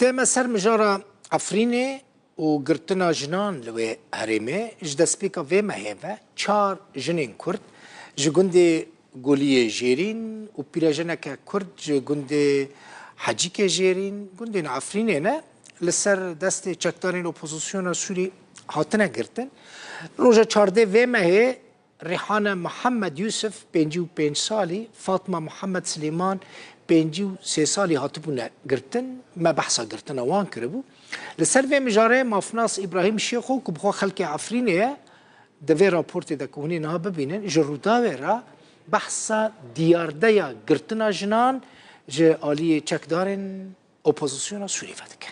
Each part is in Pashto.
تم سر مجارة عفرینه و گرتنا جنان لوی هرمه جدسپیکا و مهیبه چار جنین کرد جگنده گولی جیرین و پیراجنک کرد جگنده حجیک جیرین گنده عفرینه نه لسر دست چکدارین اپوزیسیون سوری هاتنه گرتن روژا چارده و مهی ریحانه محمد یوسف 55 سالی فاطمه محمد سلیمان 53 سالی هاتبونه گرتن ما بحثا گرتن وان کربو لسر و مجاره مافناس ابراهیم شیخو که بخوا خلق عفرینه دوی راپورت دا کهونی نها ببینن جروداوی را بحثا دیارده یا گرتنا جنان جه آلی چکدارن اپوزیسیون سوری ودکه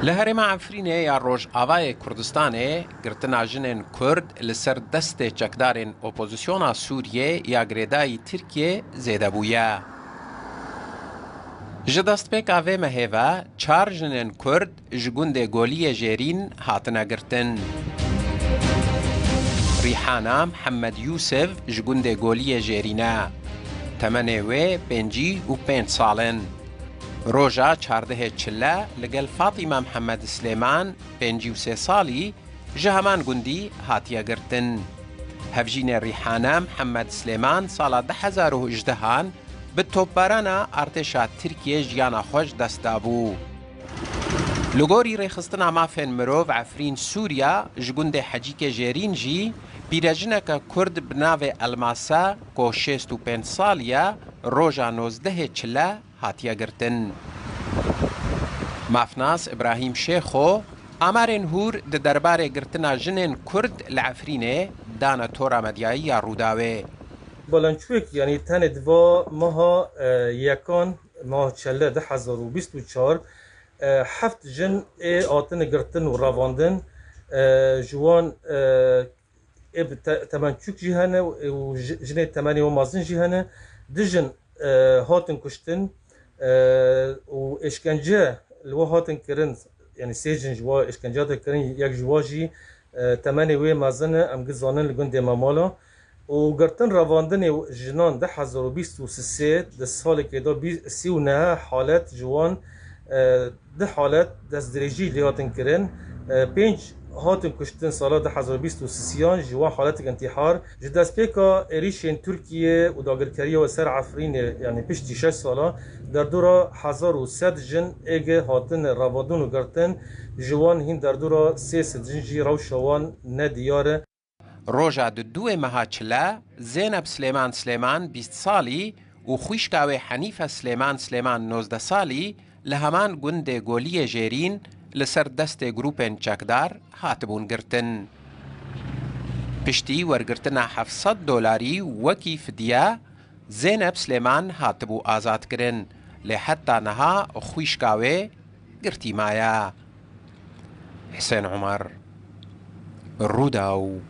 لهرم عفرینه یا روش آوای کردستانه گرتنا جنین کرد لسر دست چکدارن اپوزیسیونا سوریه یا گریدای ترکیه زیده بویا. جدست پیک آوه مهیوه چار جنین کرد جگوند گولی جیرین هاتنا گرتن. ریحانه محمد یوسف جگوند گولی جیرینه. تمنه و 55 سالن. روژا 14 چله لگل فاطمه محمد سلیمان 53 سالی جهمان گندی هاتیا گرتن. هفجین ریحانه محمد سلیمان سال 2018 به توپبارانا ارتشا ترکیه جیانا خوش دستابو. لگوری ریخستنا مافن مروف عفرین سوریا جگند حجیک جیرین جی بیرجنک کرد بناو الماسا کو 65 سالیا روژا 19 چله هاتیا گرتن. مافناس ابراهیم شیخو آمارین هور ده درباره گرتنا جنین کرد لعفرینه دانا تورا مدیایی روداوه. بالانچوک یعنی تن دوا ماها یکان ماه چله 2024 هفت جن آتن گرتن و رواندن جوان تمنچوک جهنه و جن تمنی و مازن جهنه دجن هاتن کشتن و اشکنجه لو هاتن کرن یعنی سیجن جوا اشکنجه ده کرن یک جواجی تمنی و مازن ام گزانن لگند مامالا و گرتن رواندن جنان 2023 ده سال که دا 39 حالت جوان ده حالت دست درجی لیاتن کرن 5 هاتن کشتن سال 2023 جوان حالت انتحار جدست پیکا ایریشن ترکیه و داگرکریه و سر عفرین یعنی پشتی 6 سالا در دورا 1100 جن اگه هاتن رواندن و گرتن جوان هین در دورا 300 جنجی روشوان ندیاره. روژا دو مهاچله زینب سلیمان 20 سالی و خویشکاوی حنیفه سلیمان 19 سالی لهمان گند گولی جیرین لسر دست گروپن چکدار هاتبون گرتن. پشتی ورگرتنا 700 دلاری وکی فدیه زینب سلیمان هاتبو آزاد کرن لحتی نها خویشکاوی گرتی مایا. حسین عمر روداو